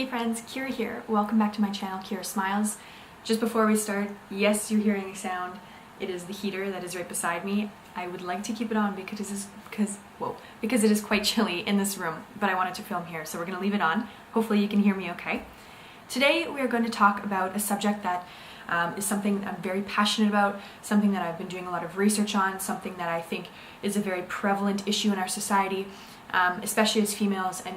Hey friends, Kyra here. Welcome back to my channel, Kyra Smiles. Just before we start, yes, you're hearing a sound. It is the heater that is right beside me. I would like to keep it on because it is quite chilly in this room, but I wanted to film here, so we're going to leave it on. Hopefully you can hear me okay. Today we are going to talk about a subject that is something I'm very passionate about, something that I've been doing a lot of research on, something that I think is a very prevalent issue in our society, especially as females, and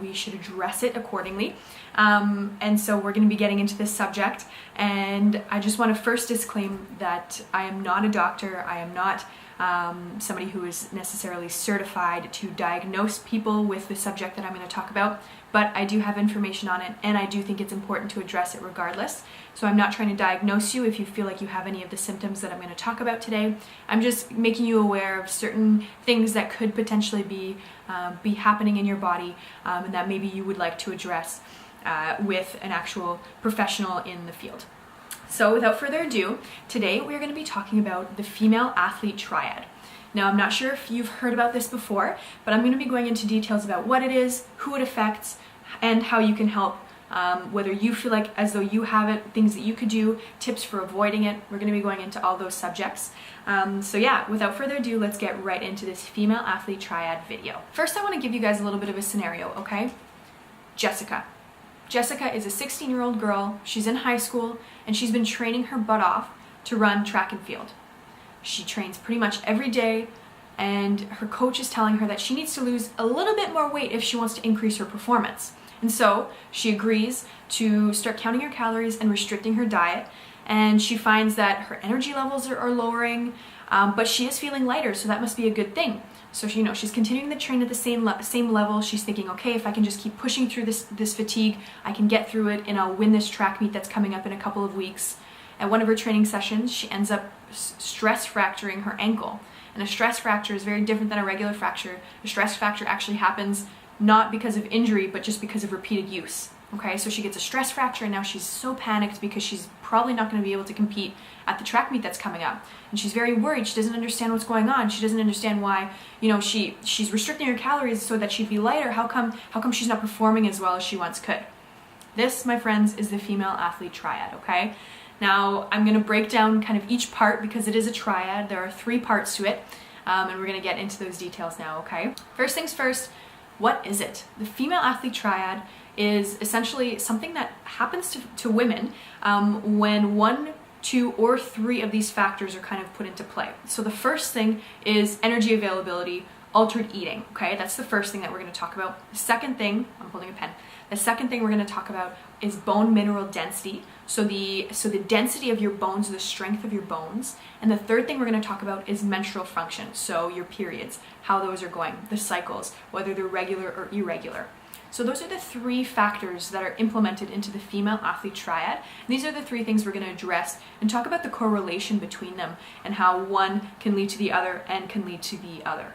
we should address it accordingly. And so we're going to be getting into this subject, and I just want to first disclaim that I am not a doctor. I am not somebody who is necessarily certified to diagnose people with the subject that I'm going to talk about, but I do have information on it, and I do think it's important to address it regardless. So I'm not trying to diagnose you if you feel like you have any of the symptoms that I'm going to talk about today. I'm just making you aware of certain things that could potentially be happening in your body, and that maybe you would like to address with an actual professional in the field. So without further ado, today we're going to be talking about the Female Athlete Triad. Now, I'm not sure if you've heard about this before, but I'm going to be going into details about what it is, who it affects, and how you can help, whether you feel like as though you have it, things that you could do, tips for avoiding it. We're going to be going into all those subjects. So yeah, without further ado, let's get right into this Female Athlete Triad video. First, I want to give you guys a little bit of a scenario, okay? Jessica. Jessica is a 16-year-old girl. She's in high school, and she's been training her butt off to run track and field. She trains pretty much every day, and her coach is telling her that she needs to lose a little bit more weight if she wants to increase her performance. And so she agrees to start counting her calories and restricting her diet, and she finds that her energy levels are lowering, but she is feeling lighter, so that must be a good thing. So she's continuing to train at the same level. She's thinking, okay, if I can just keep pushing through this fatigue, I can get through it, and I'll win this track meet that's coming up in a couple of weeks. At one of her training sessions, she ends up stress fracturing her ankle. And a stress fracture is very different than a regular fracture. A stress fracture actually happens not because of injury, but just because of repeated use. Okay, so she gets a stress fracture, and now she's so panicked because she's probably not going to be able to compete at the track meet that's coming up. And she's very worried. She doesn't understand what's going on. She doesn't understand why, she's restricting her calories so that she'd be lighter. How come she's not performing as well as she once could? This, my friends, is the Female Athlete Triad, okay? Now, I'm going to break down kind of each part because it is a triad. There are 3 parts to it, and we're going to get into those details now, okay? First things first, what is it? The Female Athlete Triad is essentially something that happens to women when 1, 2, or 3 of these factors are kind of put into play. So the first thing is energy availability, altered eating, okay? That's the first thing that we're going to talk about. The second thing, I'm holding a pen. The second thing we're going to talk about is bone mineral density. So the density of your bones, the strength of your bones. And the third thing we're going to talk about is menstrual function. So your periods, how those are going, the cycles, whether they're regular or irregular. So those are the 3 factors that are implemented into the Female Athlete Triad. And these are the 3 things we're going to address and talk about the correlation between them and how one can lead to the other and can lead to the other.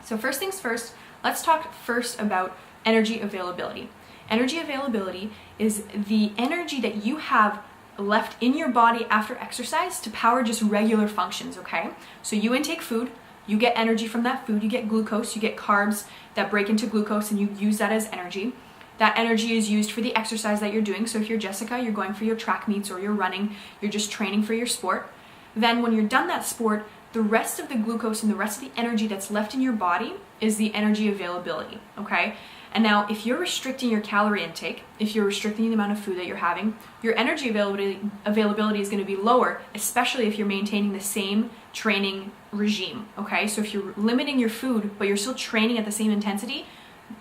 So first things first, let's talk first about energy availability. Energy availability is the energy that you have left in your body after exercise to power just regular functions, okay? So you intake food, you get energy from that food, you get glucose, you get carbs that break into glucose, and you use that as energy. That energy is used for the exercise that you're doing. So if you're Jessica, you're going for your track meets or you're running, you're just training for your sport. Then when you're done that sport, the rest of the glucose and the rest of the energy that's left in your body is the energy availability, okay? And now, if you're restricting your calorie intake, if you're restricting the amount of food that you're having, your energy availability is going to be lower, especially if you're maintaining the same training regime, okay? So if you're limiting your food, but you're still training at the same intensity,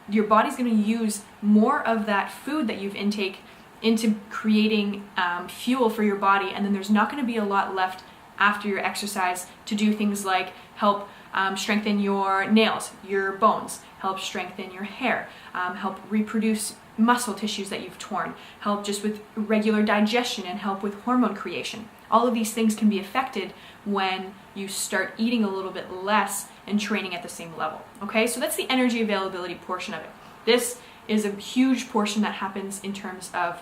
your body's going to use more of that food that you've intake into creating fuel for your body, and then there's not going to be a lot left after your exercise to do things like help strengthen your nails, your bones, help strengthen your hair, help reproduce muscle tissues that you've torn, help just with regular digestion, and help with hormone creation. All of these things can be affected when you start eating a little bit less and training at the same level, okay? So that's the energy availability portion of it. This is a huge portion that happens in terms of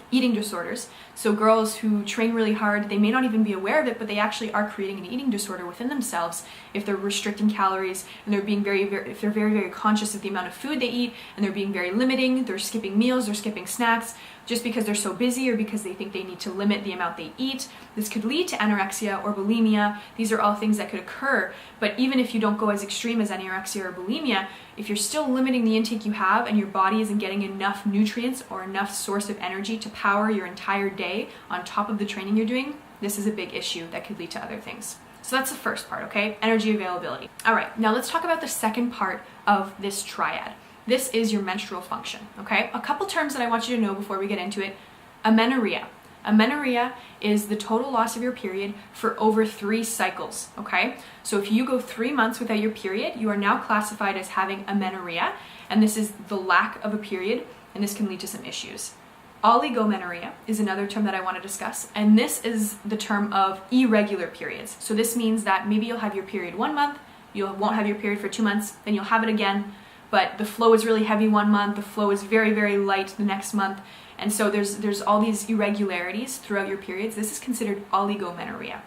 eating disorders. So girls who train really hard, they may not even be aware of it, but they actually are creating an eating disorder within themselves if they're restricting calories and they're being if they're very conscious of the amount of food they eat, and they're being very limiting, they're skipping meals, they're skipping snacks, just because they're so busy or because they think they need to limit the amount they eat. This could lead to anorexia or bulimia. These are all things that could occur, but even if you don't go as extreme as anorexia or bulimia, if you're still limiting the intake you have and your body isn't getting enough nutrients or enough source of energy to power your entire day on top of the training you're doing, this is a big issue that could lead to other things. So that's the first part, okay? Energy availability. All right, now let's talk about the second part of this triad. This is your menstrual function, okay? A couple terms that I want you to know before we get into it. Amenorrhea. Amenorrhea is the total loss of your period for over 3 cycles, okay? So if you go 3 months without your period, you are now classified as having amenorrhea, and this is the lack of a period, and this can lead to some issues. Oligomenorrhea is another term that I want to discuss, and this is the term of irregular periods. So this means that maybe you'll have your period 1 month, you won't have your period for 2 months, then you'll have it again, but the flow is really heavy 1 month, the flow is very light the next month, and so there's all these irregularities throughout your periods. This is considered oligomenorrhea.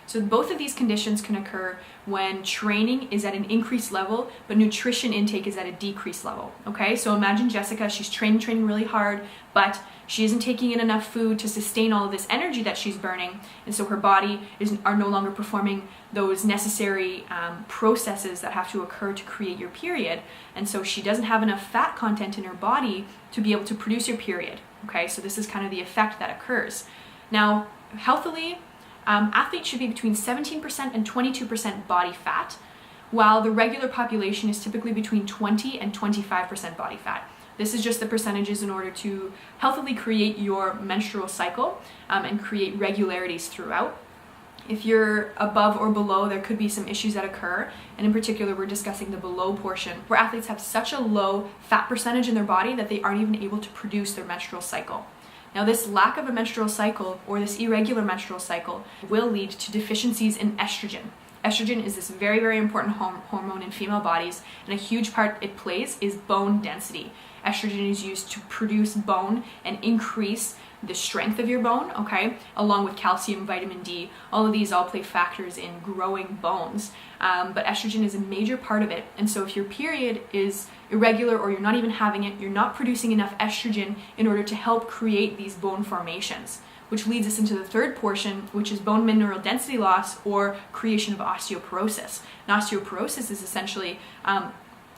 So both of these conditions can occur when training is at an increased level, but nutrition intake is at a decreased level, okay? So imagine Jessica, she's training really hard, but she isn't taking in enough food to sustain all of this energy that she's burning, and so her body are no longer performing those necessary processes that have to occur to create your period, and so she doesn't have enough fat content in her body to be able to produce your period, okay? So this is kind of the effect that occurs. Now, healthily, athletes should be between 17% and 22% body fat, while the regular population is typically between 20 and 25% body fat. This is just the percentages in order to healthily create your menstrual cycle and create regularities throughout. If you're above or below, there could be some issues that occur, and in particular we're discussing the below portion, where athletes have such a low fat percentage in their body that they aren't even able to produce their menstrual cycle. Now, this lack of a menstrual cycle, or this irregular menstrual cycle, will lead to deficiencies in estrogen. Estrogen is this very important hormone in female bodies, and a huge part it plays is bone density. Estrogen is used to produce bone and increase the strength of your bone, okay, along with calcium, vitamin D. All of these all play factors in growing bones, but estrogen is a major part of it. And so if your period is irregular or you're not even having it, you're not producing enough estrogen in order to help create these bone formations, which leads us into the third portion, which is bone mineral density loss or creation of osteoporosis. And osteoporosis is essentially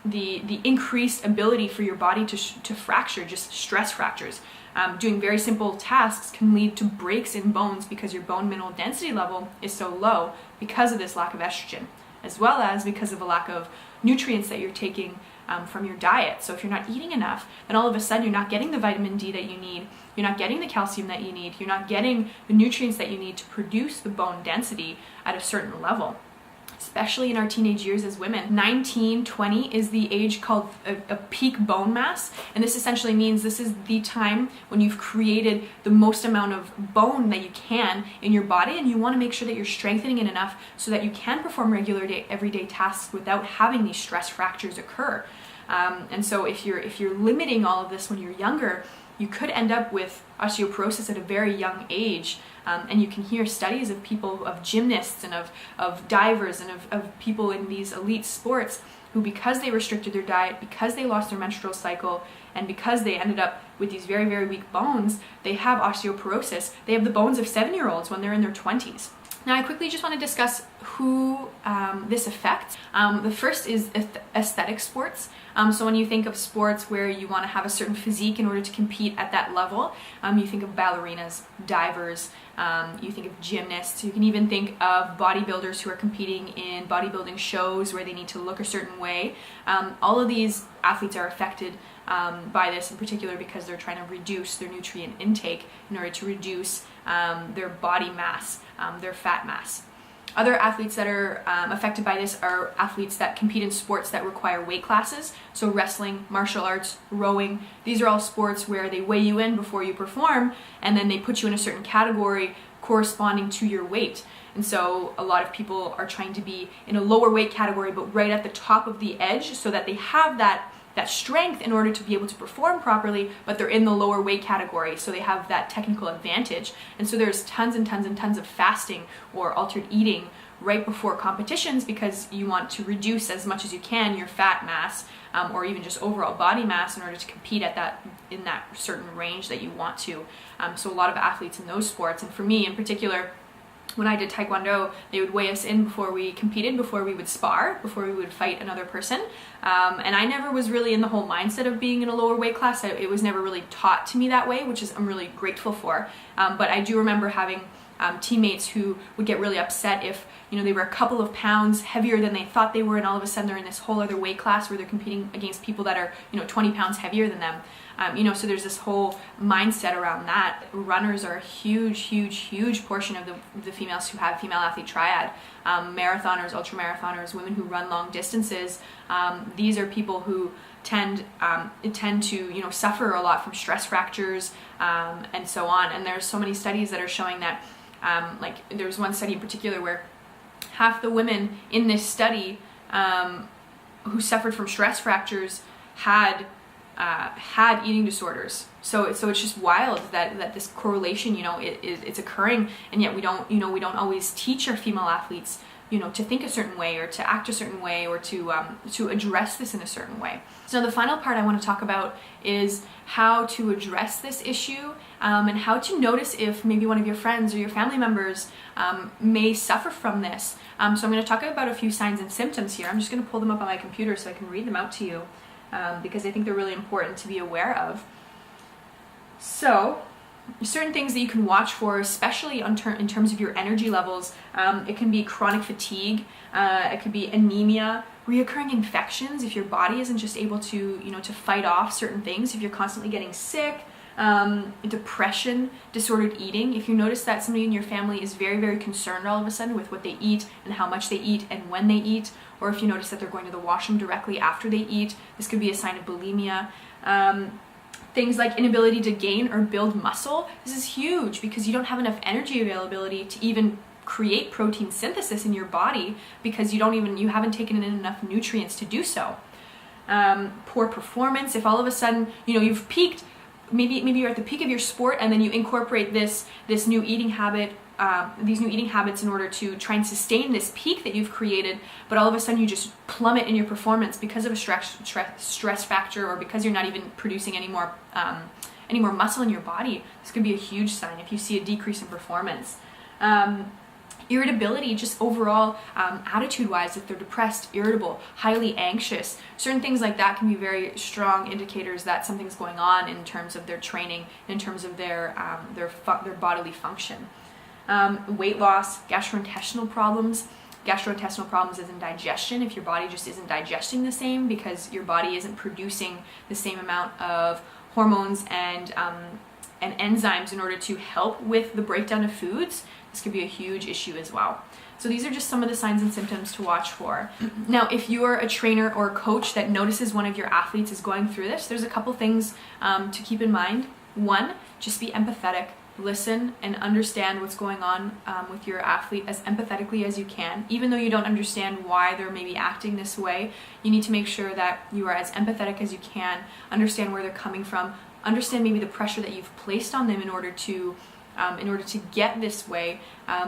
the increased ability for your body to fracture, just stress fractures. Doing very simple tasks can lead to breaks in bones because your bone mineral density level is so low because of this lack of estrogen, as well as because of a lack of nutrients that you're taking from your diet. So if you're not eating enough, then all of a sudden you're not getting the vitamin D that you need, you're not getting the calcium that you need, you're not getting the nutrients that you need to produce the bone density at a certain level. Especially in our teenage years as women. 19, 20 is the age called a peak bone mass, and this essentially means this is the time when you've created the most amount of bone that you can in your body, and you want to make sure that you're strengthening it enough so that you can perform regular everyday tasks without having these stress fractures occur. And so if you're limiting all of this when you're younger, you could end up with osteoporosis at a very young age. And you can hear studies of people, of gymnasts and of divers and of people in these elite sports who, because they restricted their diet, because they lost their menstrual cycle, and because they ended up with these very weak bones, they have osteoporosis. They have the bones of 7-year-olds when they're in their 20s. Now, I quickly just want to discuss who this affects. The first is aesthetic sports. So when you think of sports where you want to have a certain physique in order to compete at that level, you think of ballerinas, divers, you think of gymnasts. You can even think of bodybuilders who are competing in bodybuilding shows where they need to look a certain way. All of these athletes are affected by this in particular because they're trying to reduce their nutrient intake in order to reduce their body mass, their fat mass. Other athletes that are affected by this are athletes that compete in sports that require weight classes. So wrestling, martial arts, rowing, these are all sports where they weigh you in before you perform, and then they put you in a certain category corresponding to your weight. And so a lot of people are trying to be in a lower weight category, but right at the top of the edge so that they have that that strength in order to be able to perform properly, but they're in the lower weight category, so they have that technical advantage. And so there's tons and tons and tons of fasting or altered eating right before competitions, because you want to reduce as much as you can your fat mass, or even just overall body mass, in order to compete at that, in that certain range that you want to. So a lot of athletes in those sports, and for me in particular, when I did Taekwondo, they would weigh us in before we competed, before we would spar, before we would fight another person. And I never was really in the whole mindset of being in a lower weight class. It was never really taught to me that way, which is I'm really grateful for. But I do remember having teammates who would get really upset if, you know, they were a couple of pounds heavier than they thought they were, and all of a sudden they're in this whole other weight class where they're competing against people that are, you know, 20 pounds heavier than them. You know, so there's this whole mindset around that. Runners are a huge, huge, huge portion of the females who have Female Athlete Triad. Marathoners, ultramarathoners, women who run long distances. These are people who tend to, you know, suffer a lot from stress fractures, and so on. And there's so many studies that are showing that, like there's one study in particular where half the women in this study who suffered from stress fractures had eating disorders. So it's just wild that this correlation, you know, it's occurring, and yet we don't always teach our female athletes, you know, to think a certain way or to act a certain way, or to address this in a certain way. So the final part I want to talk about is how to address this issue, and how to notice if maybe one of your friends or your family members may suffer from this. So I'm going to talk about a few signs and symptoms here. I'm just going to pull them up on my computer so I can read them out to you, because I think they're really important to be aware of. So certain things that you can watch for, especially in terms of your energy levels. It can be chronic fatigue, it could be anemia, reoccurring infections if your body isn't just able to, you know, to fight off certain things, if you're constantly getting sick, depression, disordered eating. If you notice that somebody in your family is very, very concerned all of a sudden with what they eat and how much they eat and when they eat, or if you notice that they're going to the washroom directly after they eat, this could be a sign of bulimia. Things like inability to gain or build muscle. This is huge because you don't have enough energy availability to even create protein synthesis in your body, because you haven't taken in enough nutrients to do so. Poor performance. If all of a sudden, you know, you've peaked, maybe you're at the peak of your sport, and then you incorporate this new eating habit, these new eating habits in order to try and sustain this peak that you've created, but all of a sudden you just plummet in your performance because of a stress factor, or because you're not even producing any more muscle in your body. This could be a huge sign if you see a decrease in performance. Irritability, just overall attitude-wise, if they're depressed, irritable, highly anxious, certain things like that can be very strong indicators that something's going on in terms of their training, in terms of their bodily function. Weight loss, gastrointestinal problems. Gastrointestinal problems as in digestion, if your body just isn't digesting the same because your body isn't producing the same amount of hormones and enzymes in order to help with the breakdown of foods. This could be a huge issue as well. So these are just some of the signs and symptoms to watch for. Now, if you're a trainer or a coach that notices one of your athletes is going through this, there's a couple things to keep in mind. One, just be empathetic. Listen and understand what's going on with your athlete as empathetically as you can. Even though you don't understand why they're maybe acting this way, you need to make sure that you are as empathetic as you can, understand where they're coming from, understand maybe the pressure that you've placed on them in order to get this way,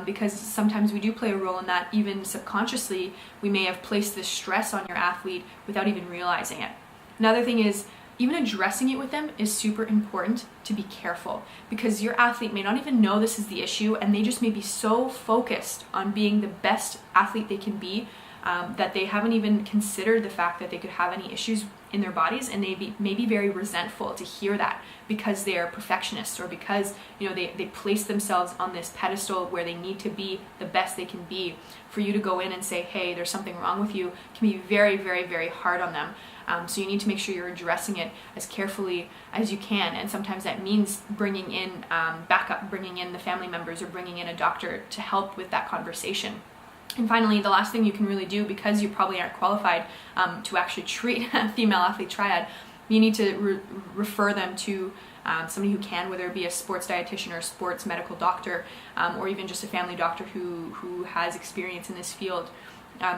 because sometimes we do play a role in that. Even subconsciously, we may have placed this stress on your athlete without even realizing it. Another thing is, even addressing it with them is super important to be careful, because your athlete may not even know this is the issue, and they just may be so focused on being the best athlete they can be that they haven't even considered the fact that they could have any issues in their bodies, and they may be very resentful to hear that because they are perfectionists, or because, you know, they place themselves on this pedestal where they need to be the best they can be. For you to go in and say, hey, there's something wrong with you, can be very, very, very hard on them. So you need to make sure you're addressing it as carefully as you can, and sometimes that means bringing in backup, bringing in the family members, or bringing in a doctor to help with that conversation. And finally, the last thing you can really do, because you probably aren't qualified to actually treat a female athlete triad, you need to refer them to somebody who can, whether it be a sports dietitian or a sports medical doctor, or even just a family doctor who has experience in this field.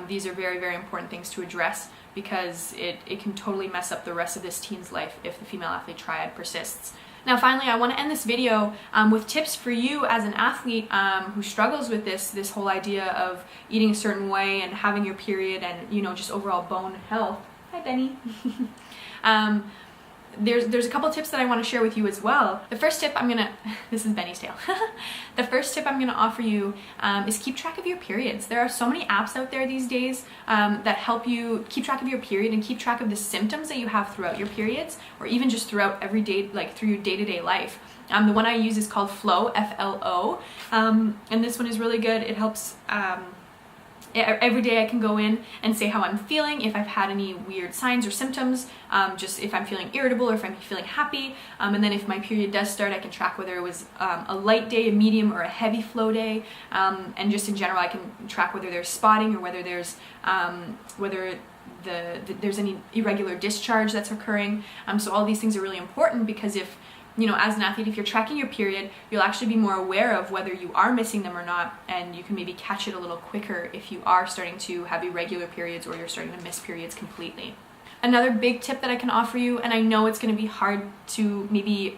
these are very, very important things to address, because it can totally mess up the rest of this teen's life if the female athlete triad persists. Now finally, I want to end this video with tips for you as an athlete who struggles with this whole idea of eating a certain way and having your period and, you know, just overall bone health. Hi, Benny. There's a couple tips that I want to share with you as well. The first tip this is Benny's tail. The first tip I'm gonna offer you is keep track of your periods. There are so many apps out there these days that help you keep track of your period and keep track of the symptoms that you have throughout your periods, or even just throughout every day, like through your day-to-day life. The one I use is called Flow, F-L-O, and this one is really good. It helps. Every day I can go in and say how I'm feeling, if I've had any weird signs or symptoms, just if I'm feeling irritable or if I'm feeling happy, and then if my period does start, I can track whether it was a light day, a medium, or a heavy flow day, and just in general I can track whether there's spotting or whether there's there's any irregular discharge that's occurring. So all these things are really important, because if, you know, as an athlete, if you're tracking your period, you'll actually be more aware of whether you are missing them or not, and you can maybe catch it a little quicker if you are starting to have irregular periods or you're starting to miss periods completely. Another big tip that I can offer you, and I know it's going to be hard to maybe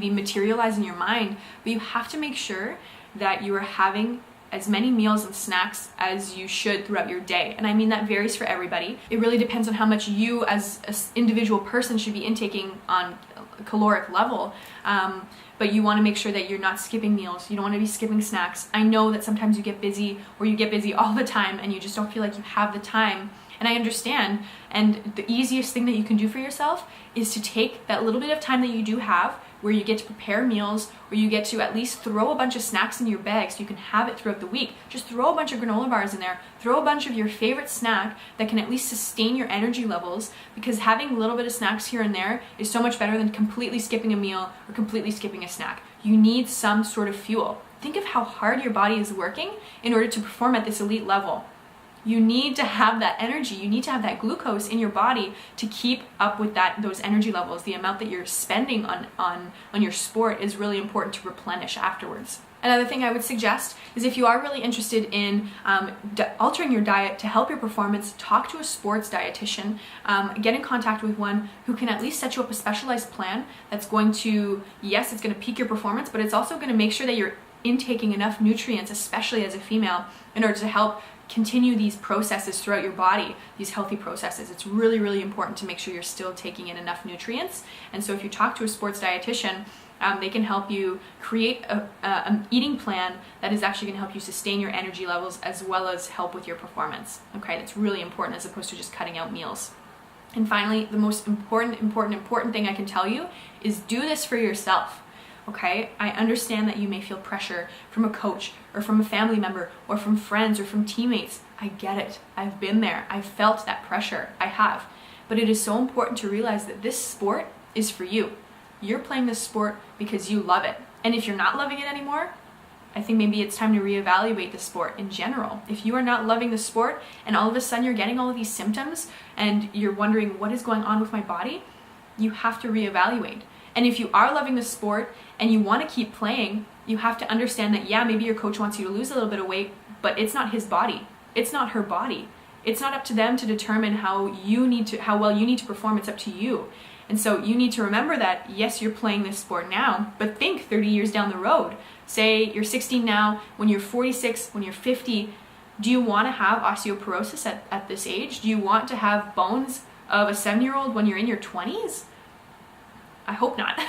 materialize in your mind, but you have to make sure that you are having as many meals and snacks as you should throughout your day. And I mean, that varies for everybody. It really depends on how much you as an individual person should be intaking on a caloric level. But you want to make sure that you're not skipping meals. You don't want to be skipping snacks. I know that sometimes you get busy, or you get busy all the time and you just don't feel like you have the time. And I understand. And the easiest thing that you can do for yourself is to take that little bit of time that you do have, where you get to prepare meals, or you get to at least throw a bunch of snacks in your bag so you can have it throughout the week. Just throw a bunch of granola bars in there, throw a bunch of your favorite snack that can at least sustain your energy levels, because having a little bit of snacks here and there is so much better than completely skipping a meal or completely skipping a snack. You need some sort of fuel. Think of how hard your body is working in order to perform at this elite level. You need to have that energy. You need to have that glucose in your body to keep up with those energy levels. The amount that you're spending on your sport is really important to replenish afterwards. Another thing I would suggest is, if you are really interested in altering your diet to help your performance, talk to a sports dietitian. Get in contact with one who can at least set you up a specialized plan that's going to, yes, it's going to peak your performance, but it's also going to make sure that you're intaking enough nutrients, especially as a female, in order to help continue these processes throughout your body, these healthy processes. It's really, really important to make sure you're still taking in enough nutrients. And so if you talk to a sports dietitian, they can help you create an eating plan that is actually going to help you sustain your energy levels as well as help with your performance. Okay, that's really important, as opposed to just cutting out meals. And finally, the most important thing I can tell you is do this for yourself. Okay, I understand that you may feel pressure from a coach or from a family member or from friends or from teammates. I get it. I've been there. I've felt that pressure. I have. But it is so important to realize that this sport is for you. You're playing this sport because you love it. And if you're not loving it anymore, I think maybe it's time to reevaluate the sport in general. If you are not loving the sport and all of a sudden you're getting all of these symptoms and you're wondering what is going on with my body, you have to reevaluate. And if you are loving the sport and you want to keep playing, you have to understand that, yeah, maybe your coach wants you to lose a little bit of weight, but it's not his body. It's not her body. It's not up to them to determine how well you need to perform. It's up to you. And so you need to remember that, yes, you're playing this sport now, but think 30 years down the road. Say you're 16 now, when you're 46, when you're 50, do you want to have osteoporosis at this age? Do you want to have bones of a 7-year-old when you're in your 20s? I hope not.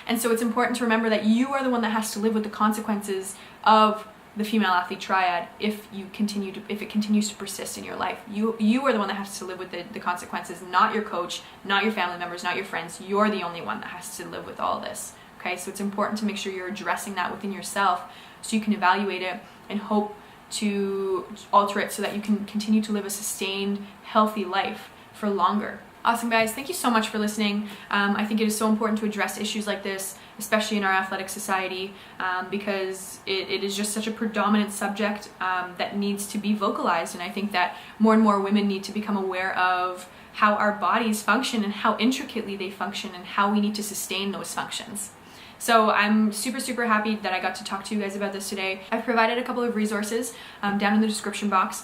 And so it's important to remember that you are the one that has to live with the consequences of the female athlete triad if it continues to persist in your life. You are the one that has to live with the consequences, not your coach, not your family members, not your friends. You're the only one that has to live with all this. Okay, so it's important to make sure you're addressing that within yourself so you can evaluate it and hope to alter it so that you can continue to live a sustained, healthy life for longer. Awesome, guys. Thank you so much for listening. I think it is so important to address issues like this, especially in our athletic society, because it is just such a predominant subject that needs to be vocalized. And I think that more and more women need to become aware of how our bodies function and how intricately they function and how we need to sustain those functions. So I'm super, super happy that I got to talk to you guys about this today. I've provided a couple of resources down in the description box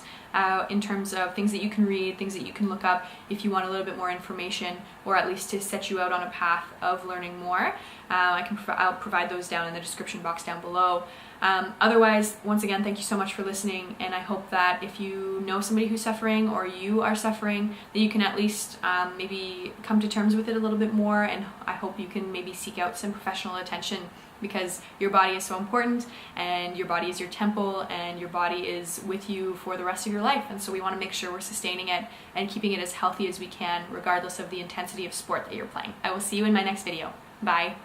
in terms of things that you can read, things that you can look up if you want a little bit more information, or at least to set you out on a path of learning more. I'll provide those down in the description box down below. Otherwise, once again, thank you so much for listening, and I hope that if you know somebody who's suffering or you are suffering, that you can at least maybe come to terms with it a little bit more, and I hope you can maybe seek out some professional attention, because your body is so important, and your body is your temple, and your body is with you for the rest of your life, and so we want to make sure we're sustaining it and keeping it as healthy as we can, regardless of the intensity of sport that you're playing. I will see you in my next video. Bye.